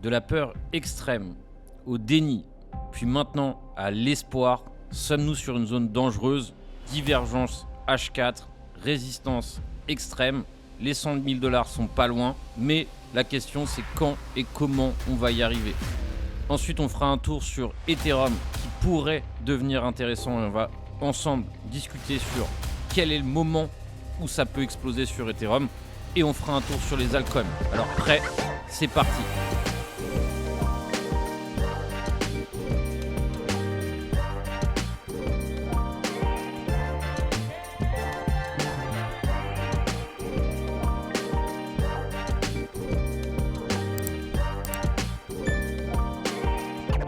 De la peur extrême au déni, puis maintenant à l'espoir, sommes-nous sur une zone dangereuse? Divergence H4, résistance extrême, les 100 000 $ sont pas loin, mais la question c'est quand et comment on va y arriver. Ensuite, on fera un tour sur Ethereum qui pourrait devenir intéressant et on va ensemble discuter sur quel est le moment où ça peut exploser sur Ethereum et on fera un tour sur les altcoins. Alors prêt, c'est parti.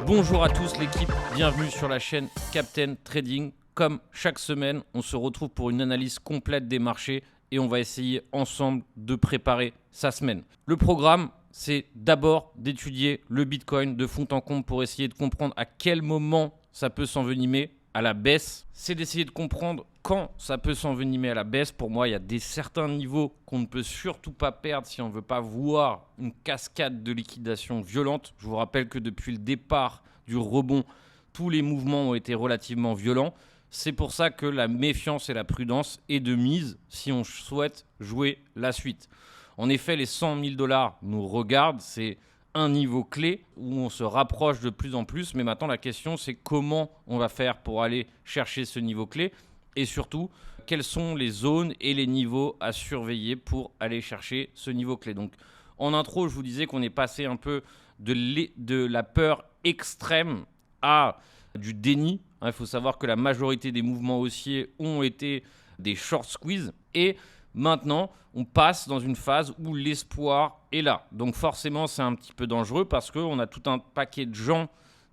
Bonjour à tous l'équipe, bienvenue sur la chaîne Captain Trading. Comme chaque semaine, on se retrouve pour une analyse complète des marchés et on va essayer ensemble de préparer sa semaine. Le programme, c'est d'abord d'étudier le Bitcoin de fond en comble pour essayer de comprendre à quel moment ça peut s'envenimer à la baisse. C'est d'essayer de comprendre quand ça peut s'envenimer à la baisse. Pour moi, il y a certains niveaux qu'on ne peut surtout pas perdre si on ne veut pas voir une cascade de liquidation violente. Je vous rappelle que depuis le départ du rebond, tous les mouvements ont été relativement violents. C'est pour ça que la méfiance et la prudence est de mise si on souhaite jouer la suite. En effet, les 100 000 $ nous regardent. C'est un niveau clé où on se rapproche de plus en plus. Mais maintenant, la question, c'est comment on va faire pour aller chercher ce niveau clé et surtout, quelles sont les zones et les niveaux à surveiller pour aller chercher ce niveau clé. Donc, en intro, je vous disais qu'on est passé un peu de la peur extrême à du déni. Il faut savoir que la majorité des mouvements haussiers ont été des short squeeze. Et maintenant, on passe dans une phase où l'espoir est là. Donc forcément, c'est un petit peu dangereux parce qu'on a tout un paquet de gens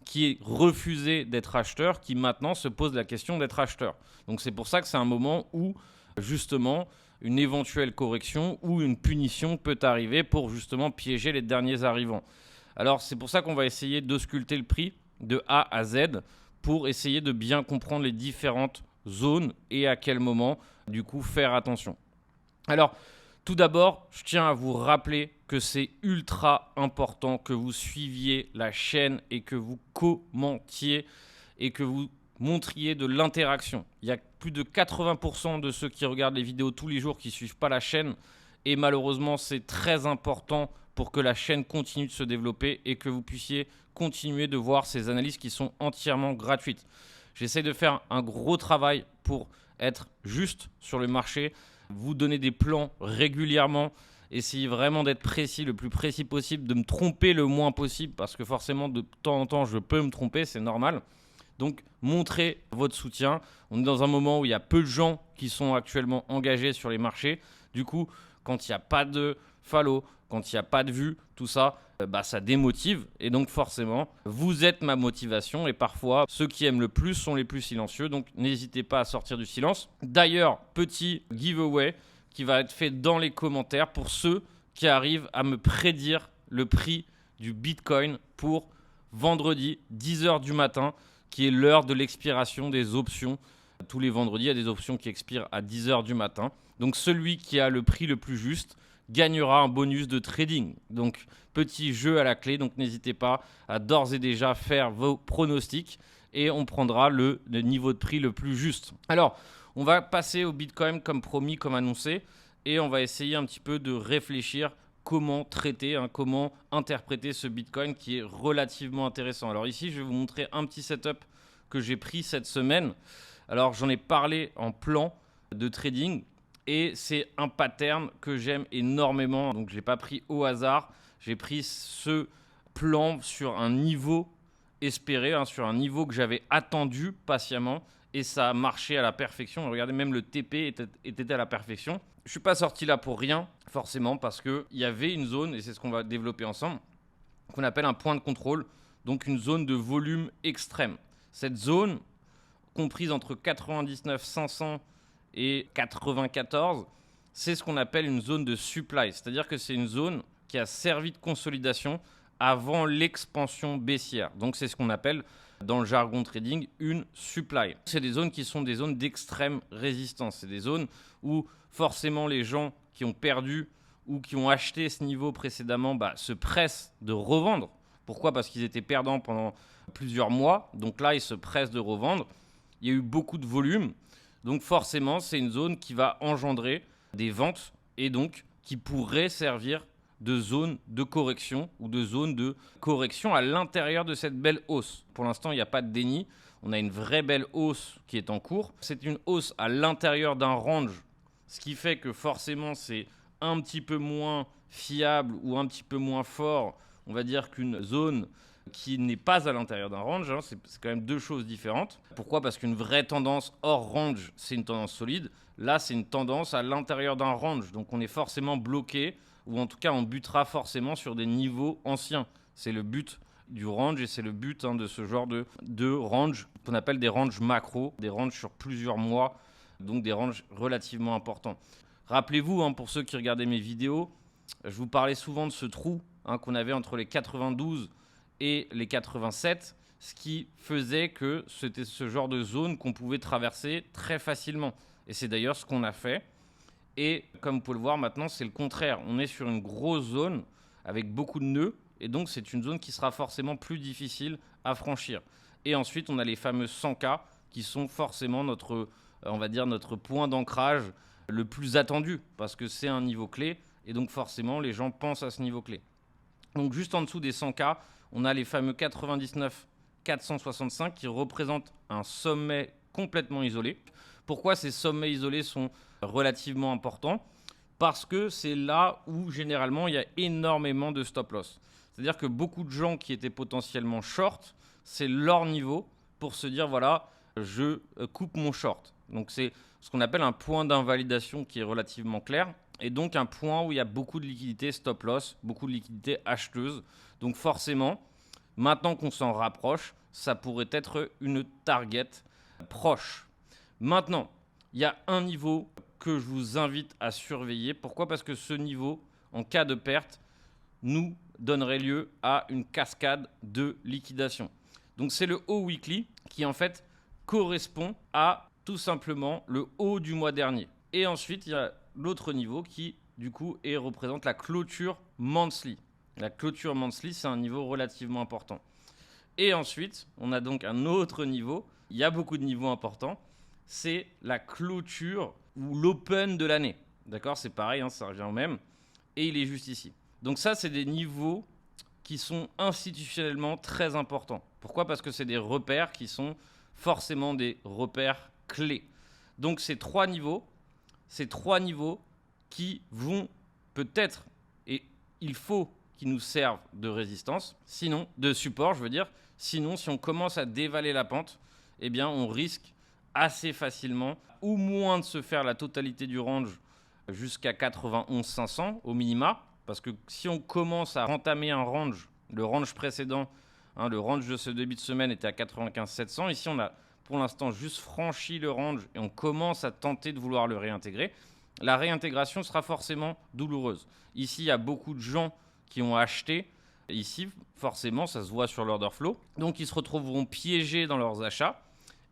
qui refusaient d'être acheteurs, qui maintenant se posent la question d'être acheteurs. Donc c'est pour ça que c'est un moment où, justement, une éventuelle correction ou une punition peut arriver pour justement piéger les derniers arrivants. Alors c'est pour ça qu'on va essayer d'ausculter le prix de A à Z pour essayer de bien comprendre les différentes zones et à quel moment, du coup, faire attention. Alors, tout d'abord, je tiens à vous rappeler que c'est ultra important que vous suiviez la chaîne et que vous commentiez et que vous montriez de l'interaction. Il y a plus de 80% de ceux qui regardent les vidéos tous les jours qui ne suivent pas la chaîne et malheureusement, c'est très important pour que la chaîne continue de se développer et que vous puissiez continuer de voir ces analyses qui sont entièrement gratuites. J'essaie de faire un gros travail pour être juste sur le marché, vous donner des plans régulièrement, essayer vraiment d'être précis, le plus précis possible, de me tromper le moins possible parce que forcément de temps en temps je peux me tromper, c'est normal. Donc montrez votre soutien. On est dans un moment où il y a peu de gens qui sont actuellement engagés sur les marchés. Du coup, quand il n'y a pas de follow, quand il n'y a pas de vue, tout ça, ça démotive. Et donc forcément, vous êtes ma motivation. Et parfois, ceux qui aiment le plus sont les plus silencieux. Donc n'hésitez pas à sortir du silence. D'ailleurs, petit giveaway qui va être fait dans les commentaires pour ceux qui arrivent à me prédire le prix du Bitcoin pour vendredi, 10h du matin, qui est l'heure de l'expiration des options. Tous les vendredis, il y a des options qui expirent à 10h du matin. Donc celui qui a le prix le plus juste gagnera un bonus de trading. Donc petit jeu à la clé, donc n'hésitez pas à d'ores et déjà faire vos pronostics et on prendra le niveau de prix le plus juste. Alors, on va passer au Bitcoin comme promis, comme annoncé, et on va essayer un petit peu de réfléchir comment traiter, comment interpréter ce Bitcoin qui est relativement intéressant. Alors ici, je vais vous montrer un petit setup que j'ai pris cette semaine. Alors, j'en ai parlé en plan de trading. Et c'est un pattern que j'aime énormément. Donc, je ne l'ai pas pris au hasard. J'ai pris ce plan sur un niveau espéré, sur un niveau que j'avais attendu patiemment. Et ça a marché à la perfection. Regardez, même le TP était à la perfection. Je ne suis pas sorti là pour rien, forcément, parce qu'il y avait une zone, et c'est ce qu'on va développer ensemble, qu'on appelle un point de contrôle. Donc, une zone de volume extrême. Cette zone, comprise entre 99 500 et 94, c'est ce qu'on appelle une zone de supply. C'est-à-dire que c'est une zone qui a servi de consolidation avant l'expansion baissière. Donc, c'est ce qu'on appelle, dans le jargon trading, une supply. C'est des zones qui sont des zones d'extrême résistance. C'est des zones où, forcément, les gens qui ont perdu ou qui ont acheté ce niveau précédemment se pressent de revendre. Pourquoi ? Parce qu'ils étaient perdants pendant plusieurs mois. Donc là, ils se pressent de revendre. Il y a eu beaucoup de volume. Donc forcément, c'est une zone qui va engendrer des ventes et donc qui pourrait servir de zone de correction ou de zone de correction à l'intérieur de cette belle hausse. Pour l'instant, il n'y a pas de déni. On a une vraie belle hausse qui est en cours. C'est une hausse à l'intérieur d'un range, ce qui fait que forcément, c'est un petit peu moins fiable ou un petit peu moins fort, on va dire, qu'une zone qui n'est pas à l'intérieur d'un range. C'est quand même deux choses différentes. Pourquoi ? Parce qu'une vraie tendance hors range, c'est une tendance solide. Là, c'est une tendance à l'intérieur d'un range. Donc, on est forcément bloqué, ou en tout cas, on butera forcément sur des niveaux anciens. C'est le but du range et c'est le but de ce genre de range qu'on appelle des ranges macro, des ranges sur plusieurs mois, donc des ranges relativement importants. Rappelez-vous, pour ceux qui regardaient mes vidéos, je vous parlais souvent de ce trou qu'on avait entre les 92 et les 87, ce qui faisait que c'était ce genre de zone qu'on pouvait traverser très facilement. Et c'est d'ailleurs ce qu'on a fait. Et comme vous pouvez le voir maintenant, c'est le contraire. On est sur une grosse zone avec beaucoup de nœuds. Et donc, c'est une zone qui sera forcément plus difficile à franchir. Et ensuite, on a les fameux 100K qui sont forcément notre point d'ancrage le plus attendu parce que c'est un niveau clé. Et donc, forcément, les gens pensent à ce niveau clé. Donc, juste en dessous des 100K, on a les fameux 99 465 qui représentent un sommet complètement isolé. Pourquoi ces sommets isolés sont relativement importants ? Parce que c'est là où, généralement, il y a énormément de stop-loss. C'est-à-dire que beaucoup de gens qui étaient potentiellement short, c'est leur niveau pour se dire, voilà, je coupe mon short. Donc, c'est ce qu'on appelle un point d'invalidation qui est relativement clair. Et donc, un point où il y a beaucoup de liquidités stop-loss, beaucoup de liquidités acheteuses. Donc, forcément, maintenant qu'on s'en rapproche, ça pourrait être une target proche. Maintenant, il y a un niveau que je vous invite à surveiller. Pourquoi ? Parce que ce niveau, en cas de perte, nous donnerait lieu à une cascade de liquidation. Donc c'est le haut weekly qui en fait correspond à tout simplement le haut du mois dernier. Et ensuite, il y a l'autre niveau qui du coup représente la clôture monthly. La clôture monthly, c'est un niveau relativement important. Et ensuite, on a donc un autre niveau. Il y a beaucoup de niveaux importants. C'est la clôture ou l'open de l'année. D'accord ? C'est pareil, ça revient au même. Et il est juste ici. Donc ça, c'est des niveaux qui sont institutionnellement très importants. Pourquoi ? Parce que c'est des repères qui sont forcément des repères clés. Donc ces trois niveaux qui vont peut-être, et il faut qu'ils nous servent de résistance, sinon, de support, je veux dire. Sinon, si on commence à dévaler la pente, eh bien, on risque assez facilement, ou moins de se faire la totalité du range jusqu'à 91 500 au minima, parce que si on commence à entamer un range, le range précédent, le range de ce début de semaine était à 95 700, ici on a pour l'instant juste franchi le range et on commence à tenter de vouloir le réintégrer, la réintégration sera forcément douloureuse. Ici, il y a beaucoup de gens qui ont acheté, ici forcément ça se voit sur l'order flow, donc ils se retrouveront piégés dans leurs achats.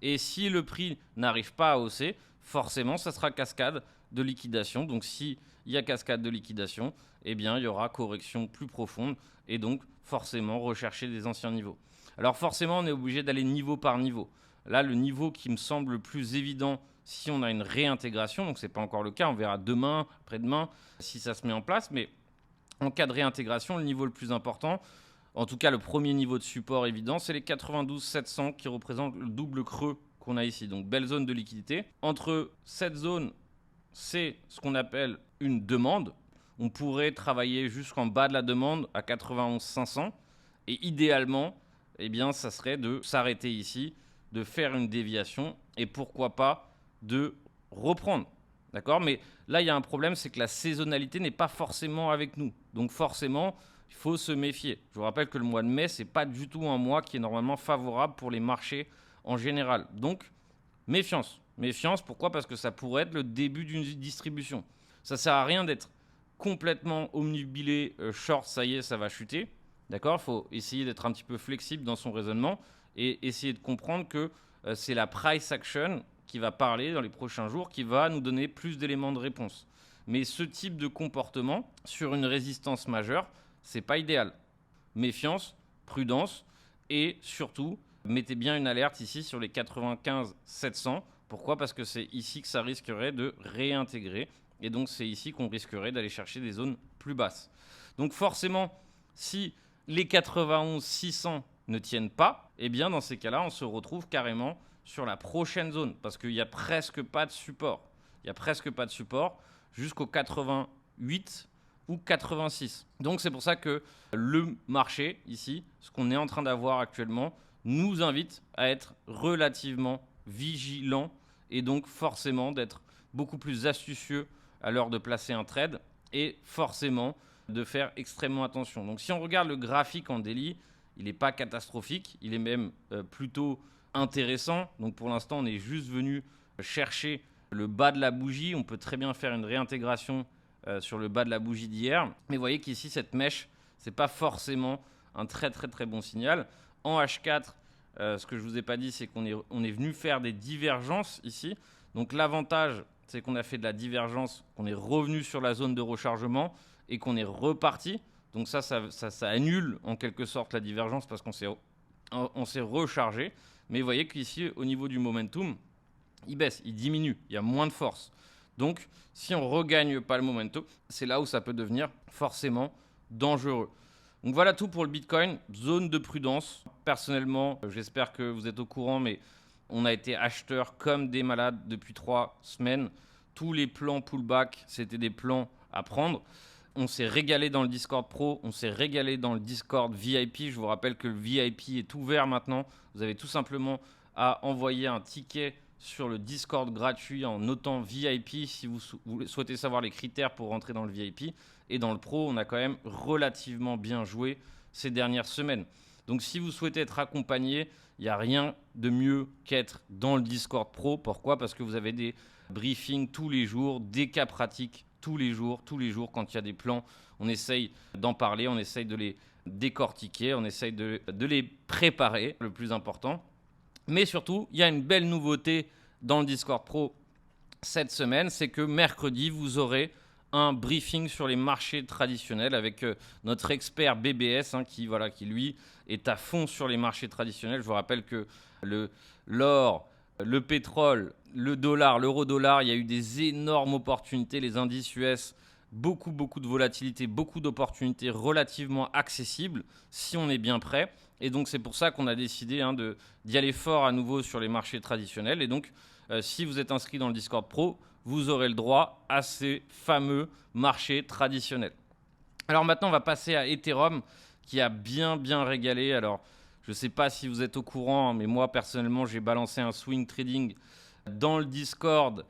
Et si le prix n'arrive pas à hausser, forcément, ça sera cascade de liquidation. Donc, s'il y a cascade de liquidation, eh bien, il y aura correction plus profonde et donc, forcément, rechercher des anciens niveaux. Alors, forcément, on est obligé d'aller niveau par niveau. Là, le niveau qui me semble le plus évident, si on a une réintégration, donc ce n'est pas encore le cas, on verra demain, après-demain, si ça se met en place. Mais en cas de réintégration, le niveau le plus important, en tout cas, le premier niveau de support évident, c'est les 92 700 qui représentent le double creux qu'on a ici. Donc, belle zone de liquidité. Entre cette zone, c'est ce qu'on appelle une demande. On pourrait travailler jusqu'en bas de la demande à 91 500. Et idéalement, eh bien, ça serait de s'arrêter ici, de faire une déviation et pourquoi pas de reprendre. D'accord ? Mais là, il y a un problème, c'est que la saisonnalité n'est pas forcément avec nous. Donc, forcément, il faut se méfier. Je vous rappelle que le mois de mai, ce n'est pas du tout un mois qui est normalement favorable pour les marchés en général. Donc, méfiance. Méfiance, pourquoi ? Parce que ça pourrait être le début d'une distribution. Ça ne sert à rien d'être complètement omnubilé, short, ça y est, ça va chuter. D'accord ? Il faut essayer d'être un petit peu flexible dans son raisonnement et essayer de comprendre que c'est la price action qui va parler dans les prochains jours, qui va nous donner plus d'éléments de réponse. Mais ce type de comportement sur une résistance majeure, c'est pas idéal. Méfiance, prudence et surtout, mettez bien une alerte ici sur les 95 700. Pourquoi ? Parce que c'est ici que ça risquerait de réintégrer et donc c'est ici qu'on risquerait d'aller chercher des zones plus basses. Donc forcément, si les 91 600 ne tiennent pas, eh bien dans ces cas-là, on se retrouve carrément sur la prochaine zone parce qu'il n'y a presque pas de support. Il n'y a presque pas de support jusqu'au 88 ou 86. Donc c'est pour ça que le marché ici, ce qu'on est en train d'avoir actuellement, nous invite à être relativement vigilant et donc forcément d'être beaucoup plus astucieux à l'heure de placer un trade et forcément de faire extrêmement attention. Donc si on regarde le graphique en daily, il n'est pas catastrophique, il est même plutôt intéressant. Donc pour l'instant, on est juste venu chercher le bas de la bougie. On peut très bien faire une réintégration sur le bas de la bougie d'hier. Mais vous voyez qu'ici, cette mèche, ce n'est pas forcément un très très très bon signal. En H4, ce que je ne vous ai pas dit, c'est qu'on est venu faire des divergences ici. Donc l'avantage, c'est qu'on a fait de la divergence, qu'on est revenu sur la zone de rechargement et qu'on est reparti. Donc ça annule en quelque sorte la divergence parce qu'on s'est rechargé. Mais vous voyez qu'ici, au niveau du momentum, il baisse, il diminue, il y a moins de force. Donc, si on ne regagne pas le momentum, c'est là où ça peut devenir forcément dangereux. Donc voilà tout pour le Bitcoin, zone de prudence. Personnellement, j'espère que vous êtes au courant, mais on a été acheteurs comme des malades depuis 3 semaines. Tous les plans pullback, c'était des plans à prendre. On s'est régalé dans le Discord Pro, on s'est régalé dans le Discord VIP. Je vous rappelle que le VIP est ouvert maintenant. Vous avez tout simplement à envoyer un ticket sur le Discord gratuit en notant VIP si vous souhaitez savoir les critères pour rentrer dans le VIP. Et dans le Pro, on a quand même relativement bien joué ces dernières semaines. Donc si vous souhaitez être accompagné, il n'y a rien de mieux qu'être dans le Discord Pro. Pourquoi ? Parce que vous avez des briefings tous les jours, des cas pratiques tous les jours, quand il y a des plans, on essaye d'en parler, on essaye de les décortiquer, on essaye de les préparer, le plus important. Mais surtout, il y a une belle nouveauté dans le Discord Pro cette semaine, c'est que mercredi, vous aurez un briefing sur les marchés traditionnels avec notre expert BBS qui lui est à fond sur les marchés traditionnels. Je vous rappelle que l'or, le pétrole, le dollar, l'euro-dollar, il y a eu des énormes opportunités, les indices US, beaucoup de volatilité, beaucoup d'opportunités relativement accessibles si on est bien prêt. Et donc c'est pour ça qu'on a décidé d'y aller fort à nouveau sur les marchés traditionnels. Et donc si vous êtes inscrit dans le Discord Pro, vous aurez le droit à ces fameux marchés traditionnels. Alors maintenant, on va passer à Ethereum qui a bien régalé. Alors je ne sais pas si vous êtes au courant, mais moi personnellement, j'ai balancé un swing trading dans le Discord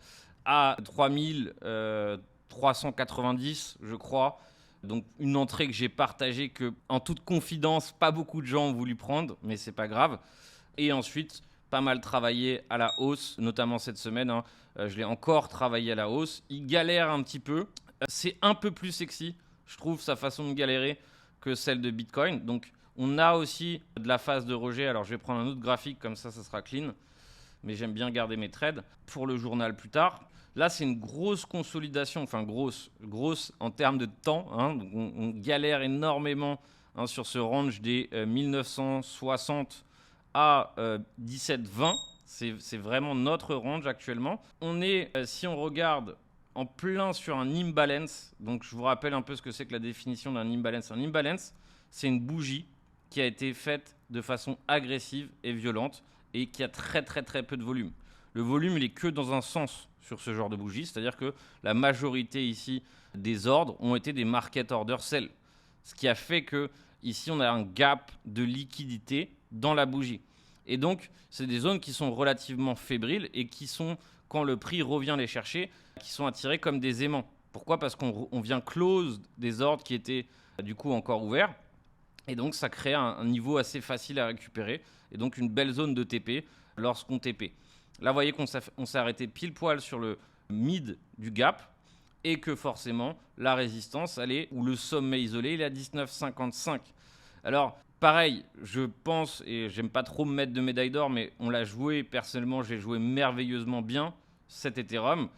à 3390, je crois. Donc une entrée que j'ai partagée que, en toute confidence, pas beaucoup de gens ont voulu prendre, mais c'est pas grave. Et ensuite, pas mal travaillé à la hausse, notamment cette semaine. Je l'ai encore travaillé à la hausse. Il galère un petit peu. C'est un peu plus sexy, je trouve, sa façon de galérer que celle de Bitcoin. Donc on a aussi de la phase de rejet. Alors je vais prendre un autre graphique, comme ça sera clean. Mais j'aime bien garder mes trades pour le journal plus tard. Là, c'est une grosse consolidation, enfin grosse en termes de temps. Donc on galère énormément sur ce range des 1960 à 17,20. C'est vraiment notre range actuellement. On est, si on regarde, en plein sur un imbalance. Donc je vous rappelle un peu ce que c'est que la définition d'un imbalance. Un imbalance, c'est une bougie qui a été faite de façon agressive et violente et qui a très peu de volume. Le volume, il est que dans un sens sur ce genre de bougie, c'est-à-dire que la majorité ici des ordres ont été des market order sell, ce qui a fait que ici on a un gap de liquidité dans la bougie. Et donc, c'est des zones qui sont relativement fébriles et qui sont, quand le prix revient les chercher, qui sont attirées comme des aimants. Pourquoi ? Parce qu'on vient close des ordres qui étaient du coup encore ouverts. Et donc, ça crée un niveau assez facile à récupérer. Et donc, une belle zone de TP lorsqu'on TP. Là, vous voyez qu'on s'est arrêté pile poil sur le mid du gap. Et que forcément, la résistance, ou le sommet isolé, il est à 19,55. Alors, pareil, je pense, et j'aime pas trop me mettre de médaille d'or, mais on l'a joué, personnellement, j'ai joué merveilleusement bien cet Ethereum.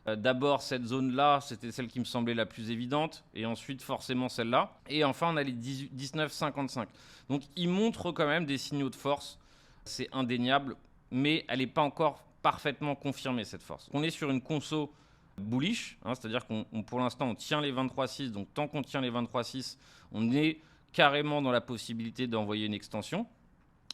D'abord, cette zone-là, c'était celle qui me semblait la plus évidente, et ensuite forcément celle-là. Et enfin, on a les 19,55. Donc, il montre quand même des signaux de force, c'est indéniable, mais elle n'est pas encore parfaitement confirmée, cette force. On est sur une conso bullish, c'est-à-dire qu'on pour l'instant, on tient les 23,6, donc tant qu'on tient les 23,6, on est carrément dans la possibilité d'envoyer une extension.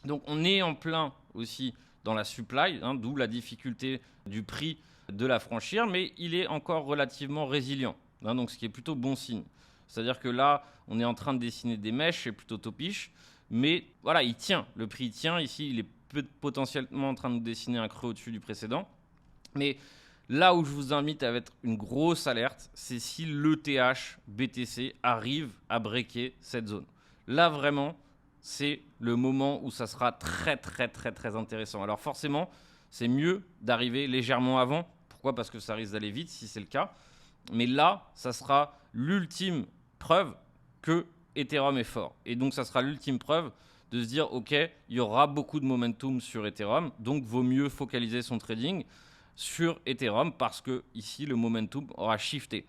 Donc, on est en plein aussi dans la supply, d'où la difficulté du prix de la franchir, mais il est encore relativement résilient, donc ce qui est plutôt bon signe. C'est-à-dire que là, on est en train de dessiner des mèches, c'est plutôt topiche, mais voilà, il tient, le prix il tient, ici il est potentiellement en train de dessiner un creux au-dessus du précédent, mais là où je vous invite à mettre une grosse alerte, c'est si l'ETH BTC arrive à breaker cette zone. Là vraiment, c'est le moment où ça sera très très très très intéressant. Alors forcément, c'est mieux d'arriver légèrement avant. Pourquoi ? Parce que ça risque d'aller vite si c'est le cas. Mais là, ça sera l'ultime preuve que Ethereum est fort. Et donc, ça sera l'ultime preuve de se dire, OK, il y aura beaucoup de momentum sur Ethereum, donc vaut mieux focaliser son trading sur Ethereum parce que ici, le momentum aura shifté.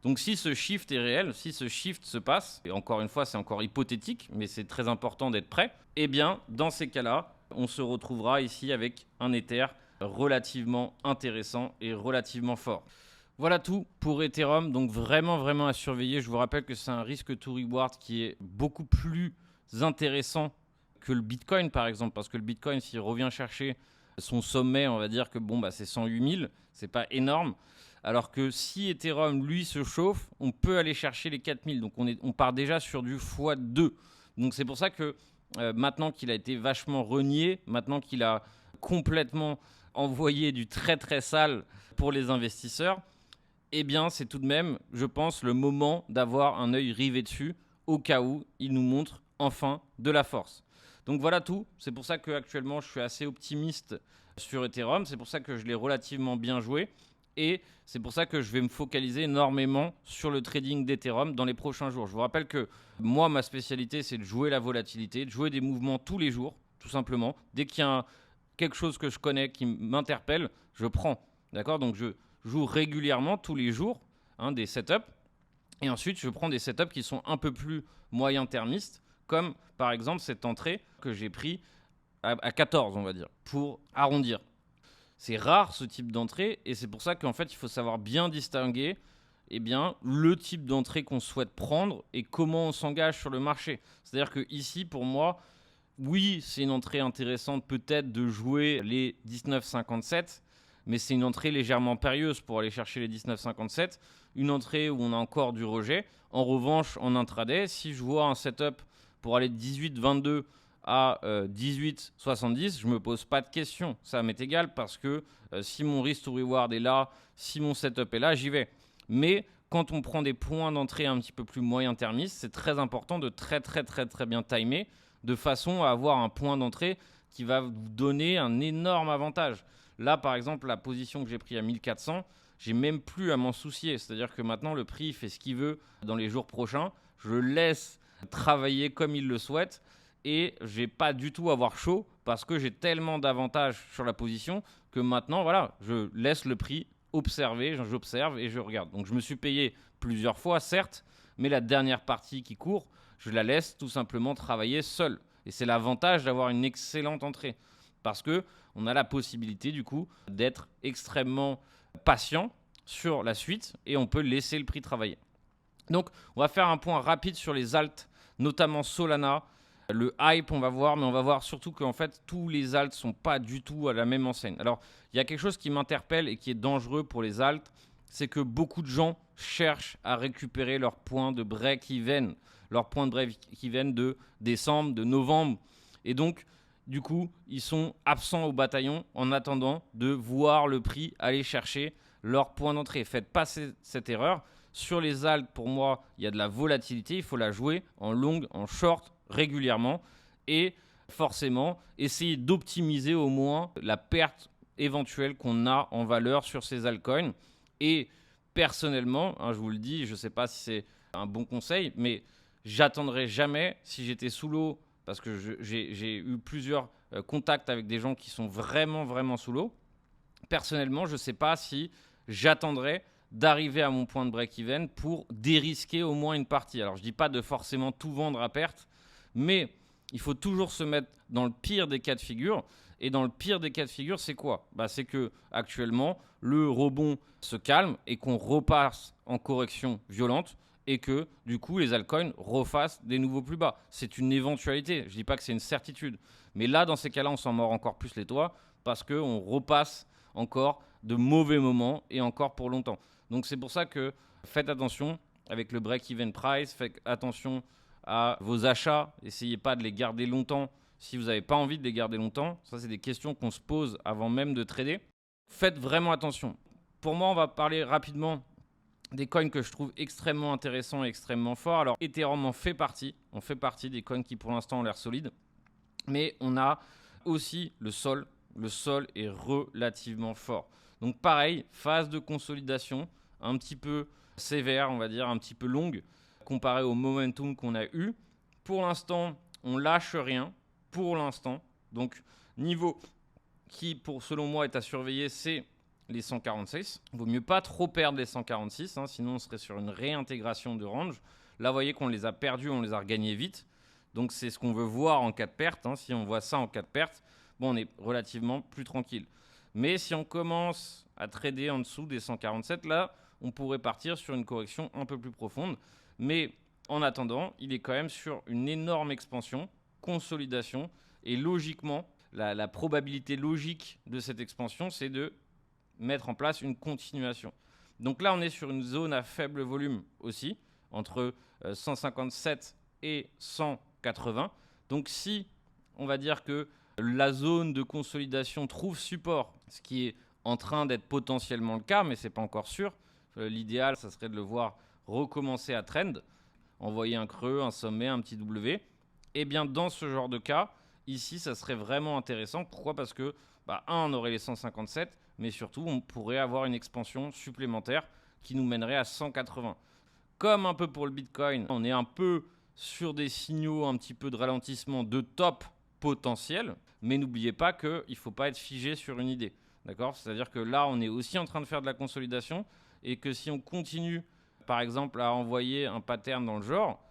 Donc, si ce shift est réel, si ce shift se passe, et encore une fois, c'est encore hypothétique, mais c'est très important d'être prêt, eh bien, dans ces cas-là, on se retrouvera ici avec un Ether relativement intéressant et relativement fort. Voilà tout pour Ethereum, donc vraiment à surveiller. Je vous rappelle que c'est un risque to reward qui est beaucoup plus intéressant que le Bitcoin par exemple, parce que le Bitcoin, s'il revient chercher son sommet, on va dire que c'est 108 000, c'est pas énorme. Alors que si Ethereum, lui, se chauffe, on peut aller chercher les 4000. Donc on part déjà sur du x2. Donc c'est pour ça que maintenant qu'il a été vachement renié, maintenant qu'il a complètement envoyé du très très sale pour les investisseurs, eh bien c'est tout de même, je pense, le moment d'avoir un œil rivé dessus au cas où il nous montre enfin de la force. Donc voilà tout. C'est pour ça qu'actuellement je suis assez optimiste sur Ethereum. C'est pour ça que je l'ai relativement bien joué. Et c'est pour ça que je vais me focaliser énormément sur le trading d'Ethereum dans les prochains jours. Je vous rappelle que moi, ma spécialité, c'est de jouer la volatilité, de jouer des mouvements tous les jours, tout simplement. Dès qu'il y a quelque chose que je connais qui m'interpelle, je prends. D'accord ? Donc je joue régulièrement, tous les jours, des setups. Et ensuite, je prends des setups qui sont un peu plus moyen-termistes, comme par exemple cette entrée que j'ai pris à 14, on va dire, pour arrondir. C'est rare ce type d'entrée et c'est pour ça qu'en fait il faut savoir bien distinguer le type d'entrée qu'on souhaite prendre et comment on s'engage sur le marché. C'est-à-dire que ici pour moi, oui c'est une entrée intéressante peut-être de jouer les 19,57, mais c'est une entrée légèrement périlleuse pour aller chercher les 19,57, une entrée où on a encore du rejet. En revanche en intraday, si je vois un setup pour aller de 18,22 à 18,70, je ne me pose pas de questions. Ça m'est égal parce que si mon risk to reward est là, si mon setup est là, j'y vais. Mais quand on prend des points d'entrée un petit peu plus moyen-termistes, c'est très important de très bien timer de façon à avoir un point d'entrée qui va vous donner un énorme avantage. Là, par exemple, la position que j'ai prise à 1400, j'ai même plus à m'en soucier. C'est-à-dire que maintenant, le prix fait ce qu'il veut dans les jours prochains. Je le laisse travailler comme il le souhaite. Et je n'ai pas du tout à avoir chaud parce que j'ai tellement d'avantages sur la position que maintenant, voilà, je laisse le prix observer, j'observe et je regarde. Donc je me suis payé plusieurs fois, certes, mais la dernière partie qui court, je la laisse tout simplement travailler seule. Et c'est l'avantage d'avoir une excellente entrée parce qu'on a la possibilité du coup d'être extrêmement patient sur la suite et on peut laisser le prix travailler. Donc on va faire un point rapide sur les alts, notamment Solana. Le hype, on va voir, mais on va voir surtout qu'en fait, tous les alts ne sont pas du tout à la même enseigne. Alors, il y a quelque chose qui m'interpelle et qui est dangereux pour les alts, c'est que beaucoup de gens cherchent à récupérer leur point de break-even, leur point de break-even de décembre, de novembre. Et donc, du coup, ils sont absents au bataillon en attendant de voir le prix aller chercher leur point d'entrée. Faites pas cette erreur. Sur les alts, pour moi, il y a de la volatilité. Il faut la jouer en long, en short, régulièrement et forcément essayer d'optimiser au moins la perte éventuelle qu'on a en valeur sur ces altcoins. Et personnellement, je vous le dis, je ne sais pas si c'est un bon conseil, mais j'attendrai jamais si j'étais sous l'eau, parce que j'ai eu plusieurs contacts avec des gens qui sont vraiment sous l'eau. Personnellement, je ne sais pas si j'attendrai d'arriver à mon point de break-even pour dérisquer au moins une partie. Alors, je ne dis pas de forcément tout vendre à perte, mais il faut toujours se mettre dans le pire des cas de figure. Et dans le pire des cas de figure, c'est quoi ? C'est que actuellement, le rebond se calme et qu'on repasse en correction violente et que du coup, les altcoins refassent des nouveaux plus bas. C'est une éventualité. Je ne dis pas que c'est une certitude. Mais là, dans ces cas-là, on s'en mord encore plus les doigts parce qu'on repasse encore de mauvais moments et encore pour longtemps. Donc, c'est pour ça que faites attention avec le break-even price, faites attention à vos achats, essayez pas de les garder longtemps si vous n'avez pas envie de les garder longtemps. Ça, c'est des questions qu'on se pose avant même de trader. Faites vraiment attention. Pour moi, on va parler rapidement des coins que je trouve extrêmement intéressants et extrêmement forts. Alors, Ethereum en fait partie. On fait partie des coins qui, pour l'instant, ont l'air solides. Mais on a aussi le Sol. Le Sol est relativement fort. Donc, pareil, phase de consolidation un petit peu sévère, on va dire, un petit peu longue, comparé au momentum qu'on a eu. Pour l'instant, on lâche rien. Pour l'instant. Donc, niveau qui, selon moi, est à surveiller, c'est les 146. Il ne vaut mieux pas trop perdre les 146, sinon on serait sur une réintégration de range. Là, vous voyez qu'on les a perdus, on les a regagnés vite. Donc, c'est ce qu'on veut voir en cas de perte. Si on voit ça en cas de perte, on est relativement plus tranquille. Mais si on commence à trader en dessous des 147, là, on pourrait partir sur une correction un peu plus profonde. Mais en attendant, il est quand même sur une énorme expansion, consolidation. Et logiquement, la probabilité logique de cette expansion, c'est de mettre en place une continuation. Donc là, on est sur une zone à faible volume aussi, entre 157 et 180. Donc si on va dire que la zone de consolidation trouve support, ce qui est en train d'être potentiellement le cas, mais ce n'est pas encore sûr, l'idéal, ça serait de le voir recommencer à trend, envoyer un creux, un sommet, un petit W. Et bien dans ce genre de cas, ici, ça serait vraiment intéressant. Pourquoi ? Parce que, on aurait les 157, mais surtout, on pourrait avoir une expansion supplémentaire qui nous mènerait à 180. Comme un peu pour le Bitcoin, on est un peu sur des signaux un petit peu de ralentissement de top potentiel, mais n'oubliez pas qu'il ne faut pas être figé sur une idée. D'accord ? C'est-à-dire que là, on est aussi en train de faire de la consolidation et que si on continue, par exemple, à envoyer un pattern dans le genre,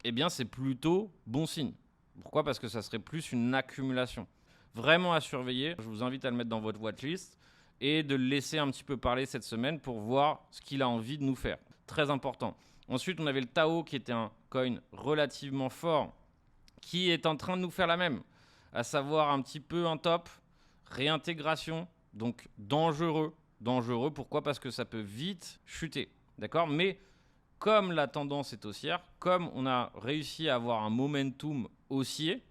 eh bien, c'est plutôt bon signe. Pourquoi ? Parce que ça serait plus une accumulation. Vraiment à surveiller. Je vous invite à le mettre dans votre watchlist et de le laisser un petit peu parler cette semaine pour voir ce qu'il a envie de nous faire. Très important. Ensuite, on avait le Tao qui était un coin relativement fort qui est en train de nous faire la même, à savoir un petit peu un top, réintégration, donc dangereux. Dangereux, pourquoi ? Parce que ça peut vite chuter. D'accord ? Mais comme la tendance est haussière, comme on a réussi à avoir un momentum haussier,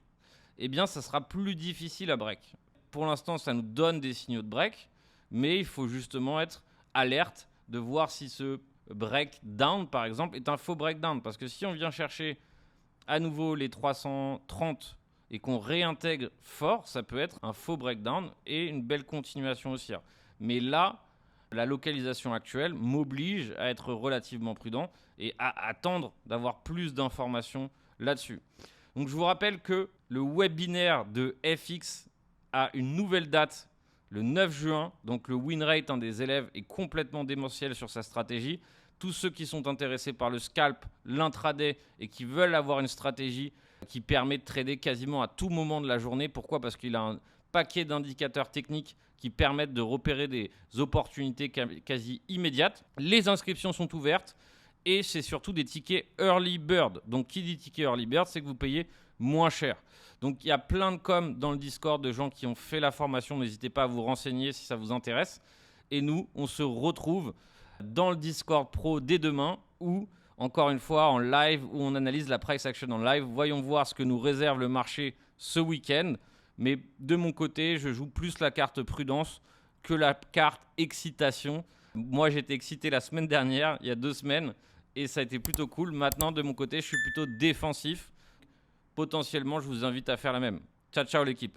eh bien, ça sera plus difficile à break. Pour l'instant, ça nous donne des signaux de break, mais il faut justement être alerte de voir si ce breakdown, par exemple, est un faux breakdown. Parce que si on vient chercher à nouveau les 330 et qu'on réintègre fort, ça peut être un faux breakdown et une belle continuation haussière. Mais là, la localisation actuelle m'oblige à être relativement prudent et à attendre d'avoir plus d'informations là-dessus. Donc, je vous rappelle que le webinaire de FX a une nouvelle date, le 9 juin. Donc, le win rate des élèves est complètement démentiel sur sa stratégie. Tous ceux qui sont intéressés par le scalp, l'intraday et qui veulent avoir une stratégie qui permet de trader quasiment à tout moment de la journée. Pourquoi ? Parce qu'il a un paquet d'indicateurs techniques qui permettent de repérer des opportunités quasi immédiates. Les inscriptions sont ouvertes et c'est surtout des tickets Early Bird. Donc, qui dit ticket Early Bird, c'est que vous payez moins cher. Donc, il y a plein de coms dans le Discord de gens qui ont fait la formation. N'hésitez pas à vous renseigner si ça vous intéresse. Et nous, on se retrouve dans le Discord Pro dès demain ou encore une fois en live où on analyse la price action en live. Voyons voir ce que nous réserve le marché ce week-end. Mais de mon côté, je joue plus la carte prudence que la carte excitation. Moi, j'étais excité la semaine dernière, il y a 2 semaines, et ça a été plutôt cool. Maintenant, de mon côté, je suis plutôt défensif. Potentiellement, je vous invite à faire la même. Ciao, ciao l'équipe.